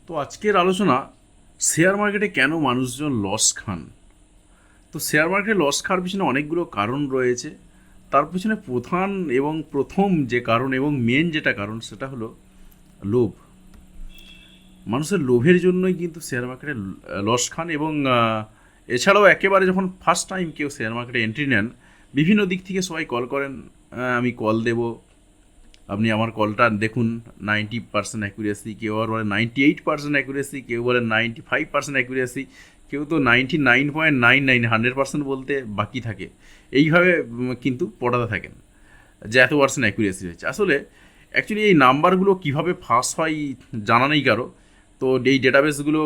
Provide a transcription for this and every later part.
তো আজকের আলোচনা শেয়ার মার্কেটে কেন মানুষজন লস খান। তো শেয়ার মার্কেটে লস খাওয়ার পিছনে অনেকগুলো কারণ রয়েছে। তার পিছনে প্রধান এবং প্রথম যে কারণ এবং মেন যেটা কারণ সেটা হলো লোভ। মানুষের লোভের জন্যই কিন্তু শেয়ার মার্কেটে লস খান এবং এছাড়াও একেবারে যখন ফার্স্ট টাইম কেউ শেয়ার মার্কেটে এন্ট্রি নেন, বিভিন্ন দিক থেকে সবাই কল করেন, আমি কল দেব, আপনি আমার কলটা দেখুন, 90% অ্যাকুরেসি, কেউ আবার বলে 98% অ্যাকুরেসি, কেউ বলে 95% অ্যাকুরেসি, কেউ তো 99.99 100% বলতে বাকি থাকে। এইভাবে কিন্তু পড়াতে থাকেন যে এত পার্সেন্ট অ্যাকুরেসি হয়েছে। আসলে অ্যাকচুয়ালি এই নাম্বারগুলো কীভাবে ফাঁস হয় জানা নেই কারো। তো এই ডেটাবেসগুলো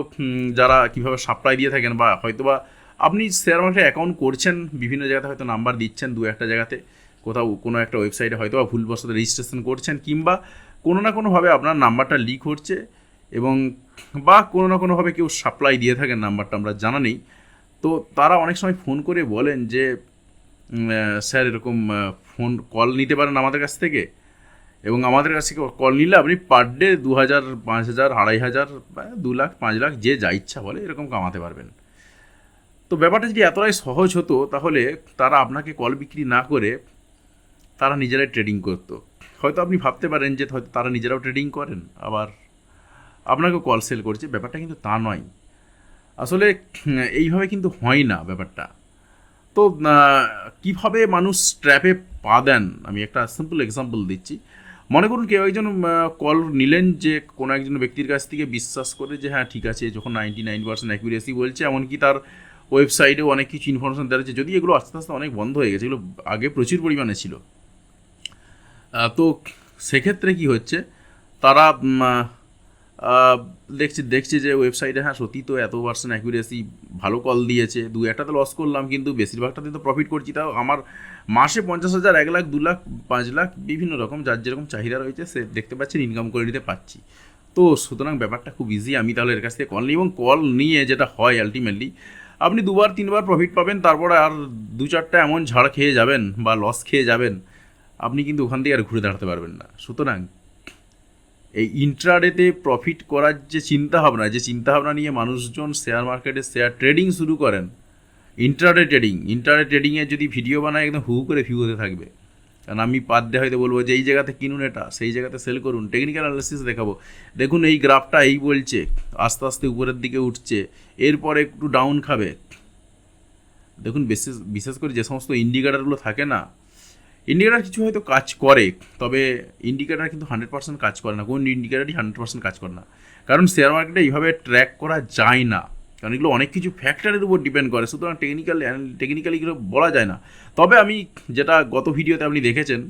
যারা কীভাবে সাপ্লাই দিয়ে থাকেন, বা হয়তোবা আপনি শেয়ার মার্কেটে অ্যাকাউন্ট করছেন, বিভিন্ন জায়গাতে হয়তো নাম্বার দিচ্ছেন, দু একটা জায়গাতে কোথাও কোনো একটা ওয়েবসাইটে হয়তো বা ভুলবশত রেজিস্ট্রেশন করছেন, কিংবা কোনো না কোনোভাবে আপনার নাম্বারটা লিক হচ্ছে, এবং বা কোনো না কোনোভাবে কেউ সাপ্লাই দিয়ে থাকেন নাম্বারটা, আমরা জানা নেই। তো তারা অনেক সময় ফোন করে বলেন যে স্যার এরকম ফোন কল নিতে পারেন আমাদের কাছ থেকে, এবং আমাদের কাছ থেকে কল নিলে আপনি পার ডে 2000, 5000, 2500, 2 লাখ, 5 লাখ, যে যা ইচ্ছা বলে এরকম কামাতে পারবেন। তো ব্যাপারটা যদি এতটাই সহজ হতো তাহলে তারা আপনাকে কল বিক্রি না করে তারা নিজেরাই ট্রেডিং করতো। হয়তো আপনি ভাবতে পারেন যে হয়তো তারা নিজেরাও ট্রেডিং করেন, আবার আপনাকে কল সেল করছে, ব্যাপারটা কিন্তু তা নয়। আসলে এইভাবে কিন্তু হয় না ব্যাপারটা। তো কীভাবে মানুষ ট্র্যাপে পা দেন, আমি একটা সিম্পল এক্সাম্পল দিচ্ছি। মনে করুন কেউ একজন কল নিলেন যে কোনো একজন ব্যক্তির কাছ থেকে, বিশ্বাস করে যে হ্যাঁ ঠিক আছে, যখন 99% অ্যাকুরেসি বলছে, এমনকি তার ওয়েবসাইটেও অনেক কিছু ইনফরমেশন দেওয়া হচ্ছে, যদি এগুলো আস্তে আস্তে অনেক বন্ধ হয়ে গেছে, এগুলো আগে প্রচুর পরিমাণে ছিল। তো সেক্ষেত্রে কি হচ্ছে, তারা দেখছি যে ওয়েবসাইটে হ্যাঁ সত্যি তো এত পার্সেন্ট অ্যাকুরেসি, ভালো কল দিয়েছে, দু একটা তো লস করলাম কিন্তু বেশিরভাগটাতে তো প্রফিট করছি। তাও আমার মাসে 50,000, 1 লাখ, 2 লাখ, 5 লাখ, বিভিন্ন রকম যার যেরকম চাহিদা রয়েছে সে দেখতে পাচ্ছেন ইনকাম করে নিতে পারছি। তো সুতরাং ব্যাপারটা খুব ইজি, আমি তাহলে এর কাছ থেকে কল নিই, এবং কল নিয়ে যেটা হয় আলটিমেটলি আপনি 2-3 বার প্রফিট পাবেন, তারপরে আর 2-4টা এমন ঝাড় খেয়ে যাবেন বা লস খেয়ে যাবেন, আপনি কিন্তু ওখান থেকে আর ঘুরে দাঁড়াতে পারবেন না। সুতরাং এই ইন্ট্রাডেতে প্রফিট করার যে চিন্তাভাবনা নিয়ে মানুষজন শেয়ার মার্কেটে শেয়ার ট্রেডিং শুরু করেন, ইন্ট্রাডে ট্রেডিংয়ে যদি ভিডিও বানায় একদম হু করে ভিউ হতে থাকবে। কারণ আমি পার ডে হয়তো বলবো যে এই জায়গাতে কিনুন, এটা সেই জায়গাতে সেল করুন, টেকনিক্যাল অ্যানালিসিস দেখাবো, দেখুন এই গ্রাফটা এই বলছে, আস্তে আস্তে উপরের দিকে উঠছে, এরপরে একটু ডাউন খাবে। দেখুন বিশেষ করে যে সমস্ত ইন্ডিকেটারগুলো থাকে না, ইন্ডিকেটার কিছু হয়তো কাজ করে, তবে ইন্ডিকেটার কিন্তু 100% কাজ করে না। কোন ইন্ডিকেটারই 100% কাজ করে না, কারণ শেয়ার মার্কেটে এইভাবে ট্র্যাক করা যায় না, কারণ এগুলো অনেক কিছু ফ্যাক্টরের উপর ডিপেন্ড করে। সুতরাং টেকনিক্যালি এগুলো বলা যায় না। তবে আমি যেটা গত ভিডিওতে আপনি দেখেছেন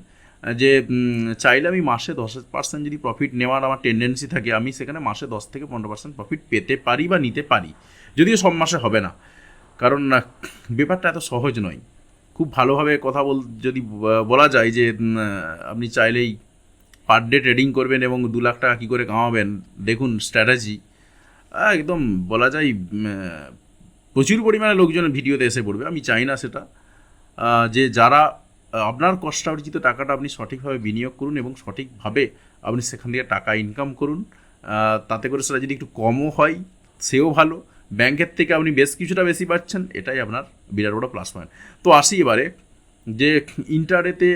যে চাইলে আমি মাসে 10% যদি প্রফিট নেওয়ার আমার টেন্ডেন্সি থাকে, আমি সেখানে মাসে 10 থেকে 15% প্রফিট পেতে পারি বা নিতে পারি, যদিও সব মাসে হবে না, কারণ ব্যাপারটা এত সহজ নয়। খুব ভালোভাবে কথা যদি বলা যায় যে আপনি চাইলেই পার ডে ট্রেডিং করবেন এবং 2 লাখ টাকা কী করে কামাবেন, দেখুন স্ট্র্যাটেজি একদম বলা যায় প্রচুর পরিমাণে লোকজনের ভিডিওতে এসে পড়বে। আমি চাই না সেটা। যে যারা আপনার কষ্টার্জিত টাকাটা আপনি সঠিকভাবে বিনিয়োগ করুন এবং সঠিকভাবে আপনি সেখান থেকে টাকা ইনকাম করুন, তাতে করে সেটা যদি একটু কমও হয় সেও ভালো, ব্যাংকের থেকে আপনি বেশ কিছুটা বেশি পাচ্ছেন, এটাই আপনার বিরাট বড় প্লাস পয়েন্ট। তো আসি এবারে যে ইন্টারডেতে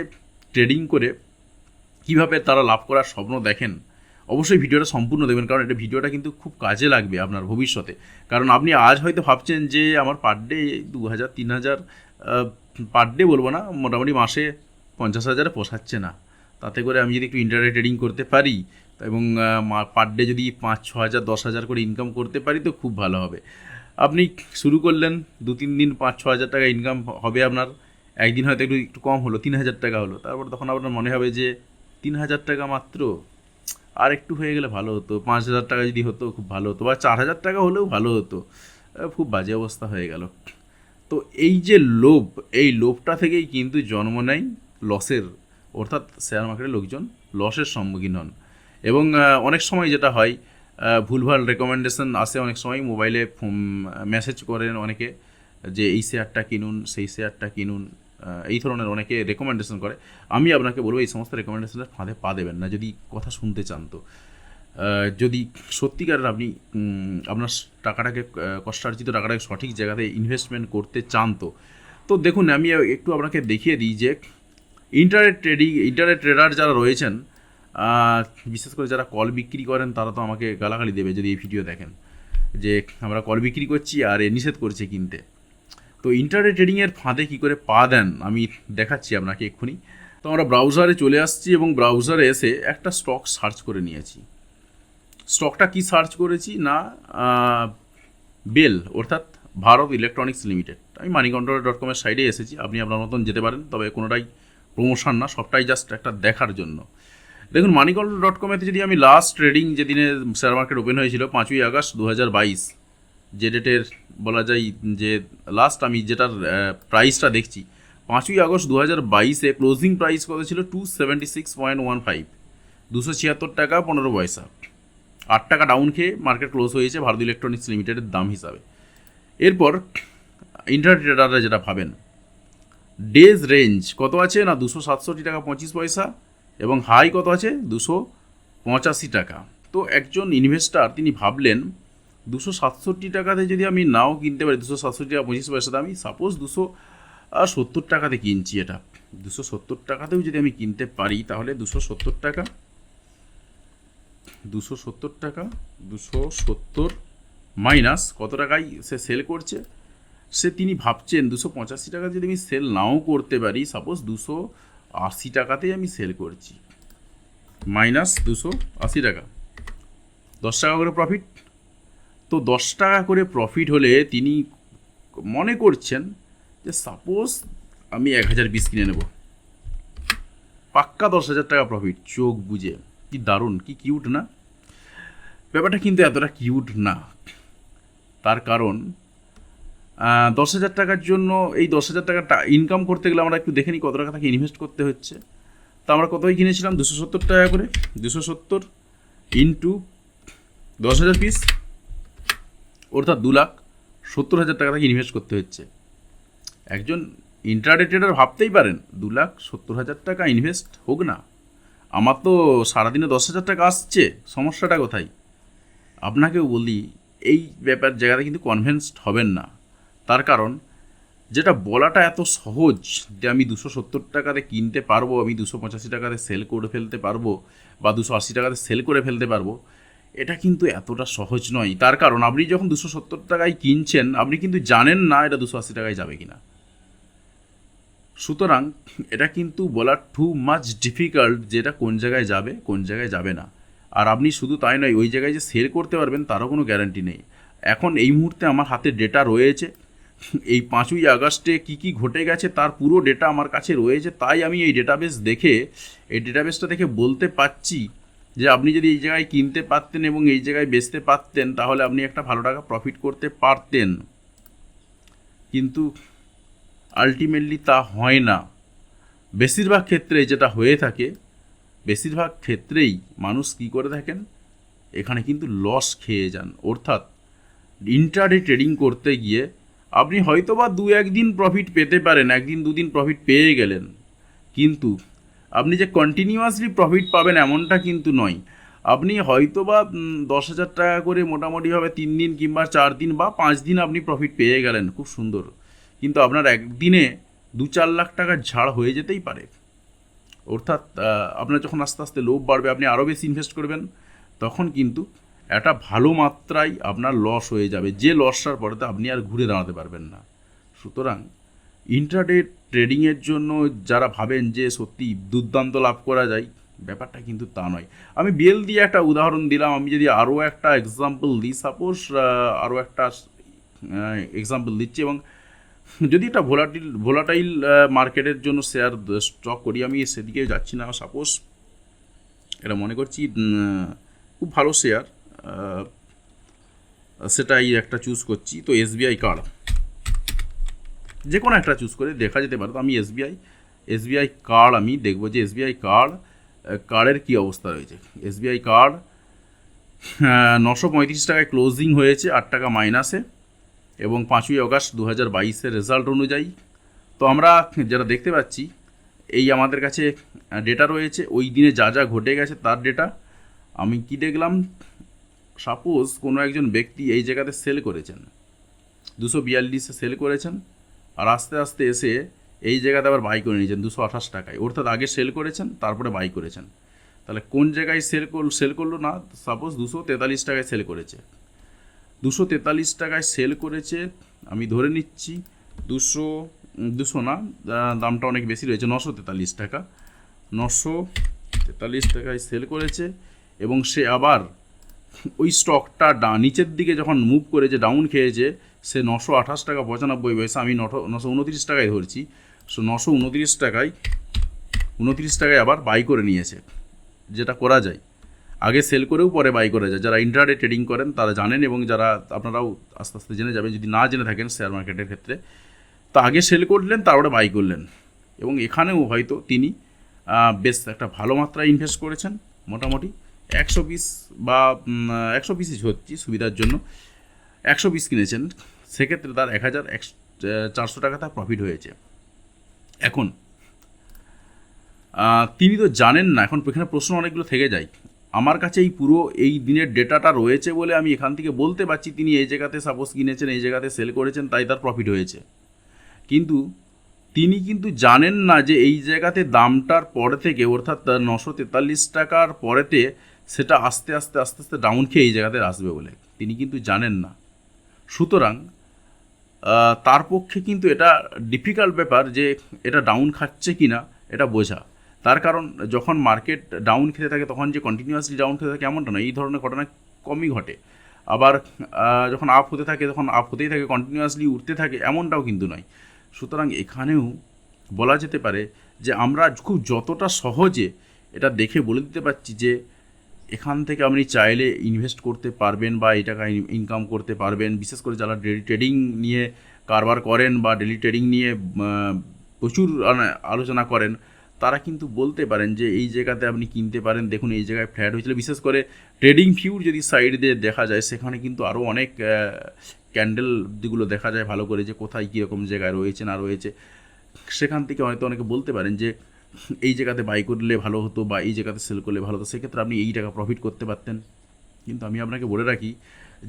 ট্রেডিং করে কীভাবে তারা লাভ করার স্বপ্ন দেখেন। অবশ্যই ভিডিওটা সম্পূর্ণ দেখবেন, কারণ এটা ভিডিওটা কিন্তু খুব কাজে লাগবে আপনার ভবিষ্যতে। কারণ আপনি আজ হয়তো ভাবছেন যে আমার পার ডে 2000, 3000, পার ডে বলবো না, মোটামুটি মাসে 50,000 পোষাচ্ছে না, তাতে করে আমি যদি একটু ইন্টারডে ট্রেডিং করতে পারি এবং পার ডে যদি 5-6 হাজার, 10,000 করে ইনকাম করতে পারি তো খুব ভালো হবে। আপনি শুরু করলেন, 2-3 দিন 5-6 হাজার টাকা ইনকাম হবে আপনার, একদিন হয়তো একটু কম হলো, 3,000 টাকা হলো, তারপর তখন আপনার মনে হবে যে 3,000 টাকা মাত্র, আর একটু হয়ে গেলে ভালো হতো, 5,000 টাকা যদি হতো খুব ভালো হতো, বা 4,000 টাকা হলেও ভালো হতো, খুব বাজে অবস্থা হয়ে গেল। তো এই যে লোভ, এই লোভটা থেকেই কিন্তু জন্ম নেয় লসের, অর্থাৎ শেয়ার মার্কেটের লোকজন লসের সম্মুখীন হন। এবং অনেক সময় যেটা হয়, ভুলভাল রেকমেন্ডেশন আসে, অনেক সময় মোবাইলে মেসেজ করেন অনেকে যে এই শেয়ারটা কিনুন, সেই শেয়ারটা কিনুন, এই ধরনের অনেকে রেকমেন্ডেশন করে। আমি আপনাকে বলবো এই সমস্ত রেকমেন্ডেশনের ফাঁদে পা দেবেন না, যদি কথা শুনতে চান। তো যদি সত্যিকারের আপনি আপনার টাকাটাকে কষ্টার্জিত টাকাটাকে সঠিক জায়গাতে ইনভেস্টমেন্ট করতে চান, তো দেখুন আমি একটু আপনাকে দেখিয়ে দিই যে ইন্টারনেট ট্রেডার যারা রয়েছেন, বিশেষ করে যারা কল বিক্রি করেন তারা তো আমাকে গালাগালি দেবে যদি এই ভিডিও দেখেন যে আমরা কল বিক্রি করছি আর এ নিষেধ করছে কিনতে। তো ইন্টারনেট ট্রেডিংয়ের ফাঁদে কী করে পা দেন আমি দেখাচ্ছি আপনাকে এক্ষুনি। তো আমরা ব্রাউজারে চলে আসছি এবং ব্রাউজারে এসে একটা স্টক সার্চ করে নিয়েছি। স্টকটা কি সার্চ করেছি না, বেল অর্থাৎ ভারত ইলেকট্রনিক্স লিমিটেড। আমি moneycontrol.com-এর সাইডে এসেছি, আপনি আপনার মতন যেতে পারেন, তবে কোনোটাই প্রমোশন না, সবটাই জাস্ট একটা দেখার জন্য। দেখুন moneycontrol.com-এতে যদি আমি লাস্ট ট্রেডিং যেদিনে শেয়ার মার্কেট ওপেন হয়েছিল 5ই আগস্ট 2022, যে ডেটের বলা যায় যে লাস্ট আমি যেটার প্রাইসটা দেখছি 5ই আগস্ট 2022-এ ক্লোজিং প্রাইস কত ছিল 276.15, 276 টাকা 15 পয়সা। 8 টাকা ডাউন খেয়ে মার্কেট ক্লোজ হয়েছে ভারত ইলেকট্রনিক্স লিমিটেডের দাম হিসাবে। এরপর ইন্টারনেট ট্রেডাররা যেটা ভাবেন, ডেজ রেঞ্জ কত আছে না 267 টাকা 25 পয়সা এবং হাই কত আছে 285 টাকা। তো একজন ইনভেস্টার তিনি ভাবলেন 267 টাকাতে যদি আমি নাও কিনতে পারি, 267 টাকা 25 পয়সাতে আমি সাপোজ 270 টাকাতে কিনছি, এটা 270 টাকাতেও যদি আমি কিনতে পারি তাহলে 270 টাকা 270 মাইনাস কত টাকায় সে সেল করছে, তিনি ভাবছেন 285 টাকা যদি আমি সেল নাও করতে পারি, সাপোজ 280 টাকাতেই আমি সেল করছি, মাইনাস 280 টাকা, 10 টাকা করে প্রফিট। তো 10 টাকা করে প্রফিট হলে তিনি মনে করছেন যে সাপোজ আমি 1000 পিস কিনে নেব, পাক্কা 10,000 টাকা প্রফিট, চোখ বুঝে। কি দারুণ, কি কিউট না? ব্যাপারটা কিন্তু এতটা কিউট না। তার কারণ 10,000 টাকার জন্য এই 10,000 টাকা ইনকাম করতে গেলে আমরা একটু দেখে নিই কত টাকা তাকে ইনভেস্ট করতে হচ্ছে। তো আমরা কতই কিনেছিলাম 270 টাকা করে, 270 ইন্টু 10,000 পিস অর্থাৎ 2,70,000 টাকা তাকে ইনভেস্ট করতে হচ্ছে। একজন ইন্ট্রাডে ট্রেডার ভাবতেই পারেন 2,70,000 টাকা ইনভেস্ট হোক না, আমার তো সারাদিনে 10,000 টাকা আসছে, সমস্যাটা কোথায়? আপনাকেও বলি এই ব্যাপার জায়গাতে কিন্তু কনভিন্সড হবেন না। তার কারণ যেটা বলাটা এত সহজ যে আমি 270 টাকাতে কিনতে পারবো, আমি 285 টাকাতে সেল করে ফেলতে পারবো বা 280 টাকাতে সেল করে ফেলতে পারবো, এটা কিন্তু এতটা সহজ নয়। তার কারণ আপনি যখন 270 টাকায় কিনছেন আপনি কিন্তু জানেন না এটা 280 টাকায় যাবে কিনা। সুতরাং এটা কিন্তু বলা টু মাচ ডিফিকাল্ট যে এটা কোন জায়গায় যাবে কোন জায়গায় যাবে না। আর আপনি শুধু তাই নয়, ওই জায়গায় যে সেল করতে পারবেন তারও কোনো গ্যারান্টি নেই। এখন এই মুহূর্তে আমার হাতে ডেটা রয়েছে, এই 5ই আগস্টে কী ঘটে গেছে তার পুরো ডেটা আমার কাছে রয়েছে, তাই আমি এই ডেটাবেসটা দেখে বলতে পারছি যে আপনি যদি এই জায়গায় কিনতে পারতেন এবং এই জায়গায় বেচতে পারতেন তাহলে আপনি একটা ভালো টাকা প্রফিট করতে পারতেন। কিন্তু আলটিমেটলি তা হয় না। বেশিরভাগ ক্ষেত্রে যেটা হয়ে থাকে, বেশিরভাগ ক্ষেত্রেই মানুষ কী করে থাকেন, এখানে কিন্তু লস খেয়ে যান। অর্থাৎ ইন্ট্রাডে ট্রেডিং করতে গিয়ে আপনি হয়তো বা 2-1 দিন প্রফিট পেতে পারেন, 1 দিন 2 দিন প্রফিট পেয়ে গেলেন, কিন্তু আপনি যে কন্টিনিউয়াসলি প্রফিট পাবেন এমনটা কিন্তু নয়। আপনি হয়তো বা 10,000 টাকা করে মোটামুটিভাবে 3 দিন কিংবা 4 দিন বা 5 দিন আপনি প্রফিট পেয়ে গেলেন, খুব সুন্দর, কিন্তু আপনার একদিনে 2-4 লাখ টাকার ঝাড় হয়ে যেতেই পারে। অর্থাৎ আপনার যখন আস্তে আস্তে লোভ বাড়বে, আপনি আরও বেশি ইনভেস্ট করবেন, তখন কিন্তু একটা ভালো মাত্রায় আপনার লস হয়ে যাবে, যে লসটার পরে আপনি আর ঘুরে দাঁড়াতে পারবেন না। সুতরাং ইন্ট্রাডে ট্রেডিংয়ের জন্য যারা ভাবেন যে সত্যি দুর্দান্ত লাভ করা যায়, ব্যাপারটা কিন্তু তা নয়। আমি বিএল দিয়ে একটা উদাহরণ দিলাম, আমি যদি আরও একটা এক্সাম্পল দিই, সাপোজ আরও একটা এক্সাম্পল দিচ্ছি, এবং যদি একটা ভোলাটাইল মার্কেটের জন্য শেয়ার স্টক করি, আমি সেদিকে যাচ্ছি না, সাপোজ এটা মনে করছি খুব ভালো শেয়ার, সেটাই একটা চুজ করছি। তো এসবিআই কার্ড, যে কোনো একটা চুজ করে দেখা যেতে পারে। তো আমি এসবিআই কার্ড আমি দেখবো যে এসবিআই কার্ডের কী অবস্থা রয়েছে। এসবিআই কার্ড 935 টাকায় ক্লোজিং হয়েছে, 8 টাকা মাইনাসে, এবং 5ই আগস্ট 2022-এর রেজাল্ট অনুযায়ী। তো আমরা যেটা দেখতে পাচ্ছি, এই আমাদের কাছে ডেটা রয়েছে ওই দিনে যা যা ঘটে গেছে তার ডেটা, আমি কি দেখলাম, সাপোজ কোনো একজন ব্যক্তি এই জায়গাতে সেল করেছেন 242-এ সেল করেছেন, আর আস্তে আস্তে এসে এই জায়গাতে আবার বাই করে নিয়েছেন 228 টাকায়, অর্থাৎ আগে সেল করেছেন তারপরে বাই করেছেন। তাহলে কোন জায়গায় সেল করলো না, সাপোজ 243 টাকায় সেল করেছে, 243 টাকায় সেল করেছে, আমি ধরে নিচ্ছি 200 না, দামটা অনেক বেশি রয়েছে, 943 টাকা, 943 টাকায় সেল করেছে, এবং সে আবার ওই স্টকটা নিচের দিকে যখন মুভ করেছে, ডাউন খেয়েছে, সে 928 টাকা 95 পয়সা, আমি 929 টাকায় ধরছি, সো 929 টাকায় আবার বাই করে নিয়েছে, যেটা করা যায়। আগে সেল করেও পরে বাই করা যায়। যারা ইন্ট্রাডে ট্রেডিং করেন তারা জানেন, এবং যারা আপনারাও আস্তে আস্তে জেনে যাবেন যদি না জেনে থাকেন শেয়ার মার্কেটের ক্ষেত্রে। তো আগে সেল করলেন, তারপরে বাই করলেন, এবং এখানেও হয়তো তিনি বেশ একটা ভালো মাত্রায় ইনভেস্ট করেছেন, মোটামুটি 100 পিস বা 100 পিসই হচ্ছে সুবিধার জন্য 100 পিস কিনেছেন, সেক্ষেত্রে তার 1400 টাকা তার প্রফিট হয়েছে। এখন তিনি তো জানেন না, এখন এখানে প্রশ্ন অনেকগুলো থেকে যায়। আমার কাছে এই পুরো এই দিনের ডেটাটা রয়েছে বলে আমি এখান থেকে বলতে পারছি তিনি এই জায়গাতে সাপোজ কিনেছেন, এই জায়গাতে সেল করেছেন, তাই তার প্রফিট হয়েছে। কিন্তু তিনি কিন্তু জানেন না যে এই জায়গাতে দামটার পরে থেকে, অর্থাৎ 943 টাকার পরেতে সেটা আস্তে আস্তে আস্তে আস্তে ডাউন খেয়ে এই জায়গাতে আসবে বলে তিনি কিন্তু জানেন না। সুতরাং তার পক্ষে কিন্তু এটা ডিফিকাল্ট ব্যাপার যে এটা ডাউন খাচ্ছে কি না এটা বোঝা। তার কারণ যখন মার্কেট ডাউন খেতে থাকে তখন যে কন্টিনিউয়াসলি ডাউন খেতে থাকে এমনটা নয়, এই ধরনের ঘটনা কমই ঘটে। আবার যখন আপ হতে থাকে তখন আপ হতেই থাকে, কন্টিনিউয়াসলি উঠতে থাকে এমনটাও কিন্তু নয়। সুতরাং এখানেও বলা যেতে পারে যে আমরা খুব যতটা সহজে এটা দেখে বলে দিতে পারছি যে এখান থেকে আপনি চাইলে ইনভেস্ট করতে পারবেন বা এই টাকা ইনকাম করতে পারবেন। বিশেষ করে যারা ডেলি ট্রেডিং নিয়ে কারবার করেন বা ডেলি ট্রেডিং নিয়ে প্রচুর আলোচনা করেন, তারা কিন্তু বলতে পারেন যে এই জায়গাতে আপনি কিনতে পারেন। দেখুন এই জায়গায় ফ্ল্যাট হয়েছিল, বিশেষ করে ট্রেডিং ভিউর যদি সাইড দিয়ে দেখা যায় সেখানে কিন্তু আরও অনেক ক্যান্ডেল যেগুলো দেখা যায় ভালো করে যে কোথায় কীরকম জায়গায় রয়েছে না রয়েছে। সেখান থেকে হয়তো অনেকে বলতে পারেন যে এই জায়গাতে বাই করলে ভালো হতো বা এই জায়গাতে সেল করলে ভালো হতো, সেক্ষেত্রে আপনি এই টাকা প্রফিট করতে পারতেন। কিন্তু আমি আপনাকে বলে রাখি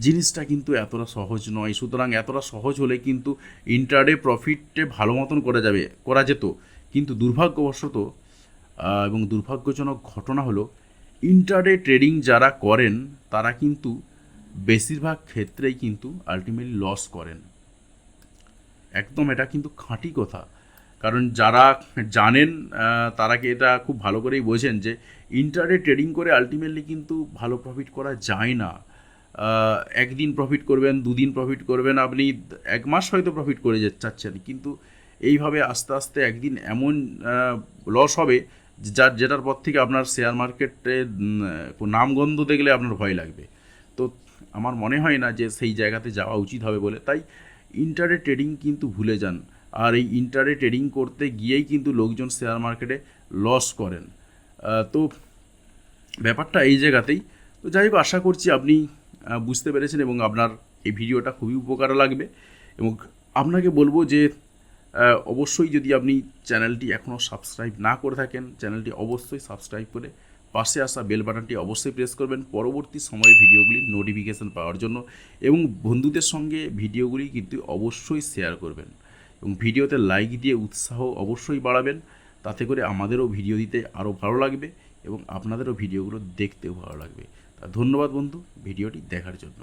জিনিসটা কিন্তু এতটা সহজ নয়। সুতরাং এতটা সহজ হলে কিন্তু ইন্ট্রাডে প্রফিটে ভালো মতন করা যেত। কিন্তু দুর্ভাগ্যবশত এবং দুর্ভাগ্যজনক ঘটনা হলো ইন্ট্রাডে ট্রেডিং যারা করেন তারা কিন্তু বেশিরভাগ ক্ষেত্রেই কিন্তু আলটিমেটলি লস করেন। একদম এটা কিন্তু খাঁটি কথা। কারণ যারা জানেন তারা কি এটা খুব ভালো করেই বোঝেন যে ইন্ট্রাডে ট্রেডিং করে আলটিমেটলি কিন্তু ভালো প্রফিট করা যায় না। একদিন প্রফিট করবেন, দুদিন প্রফিট করবেন, আপনি এক মাস হয়তো প্রফিট করে চাচ্ছেন, কিন্তু এইভাবে আস্তে আস্তে একদিন এমন লস হবে যেটার পর থেকে আপনার শেয়ার মার্কেটে নামগন্ধ দেখলে আপনার ভয় লাগবে। তো আমার মনে হয় না যে সেই জায়গাতে যাওয়া উচিত হবে বলে, তাই ইন্ট্রাডে ট্রেডিং কিন্তু ভুলে যান। আর এই ইন্ট্রাডে ট্রেডিং করতে গিয়েই কিন্তু লোকজন শেয়ার মার্কেটে লস করেন। তো ব্যাপারটা এই জায়গাতেই। তো যাই হোক, আশা করছি আপনি বুঝতে পেরেছেন এবং আপনার এই ভিডিওটা খুবই উপকার লাগবে। এবং আপনাকে বলবো যে অবশ্যই যদি আপনি চ্যানেলটি এখনও সাবস্ক্রাইব না করে থাকেন, চ্যানেলটি অবশ্যই সাবস্ক্রাইব করে পাশে আসা বেল বাটনটি অবশ্যই প্রেস করবেন পরবর্তী সময়ের ভিডিওগুলির নোটিফিকেশান পাওয়ার জন্য। এবং বন্ধুদের সঙ্গে ভিডিওগুলি কিন্তু অবশ্যই শেয়ার করবেন এবং ভিডিওতে লাইক দিয়ে উৎসাহ অবশ্যই বাড়াবেন। তাতে করে আমাদেরও ভিডিও দিতে আরও ভালো লাগবে এবং আপনাদেরও ভিডিওগুলো দেখতেও ভালো লাগবে। তা ধন্যবাদ বন্ধু ভিডিওটি দেখার জন্য।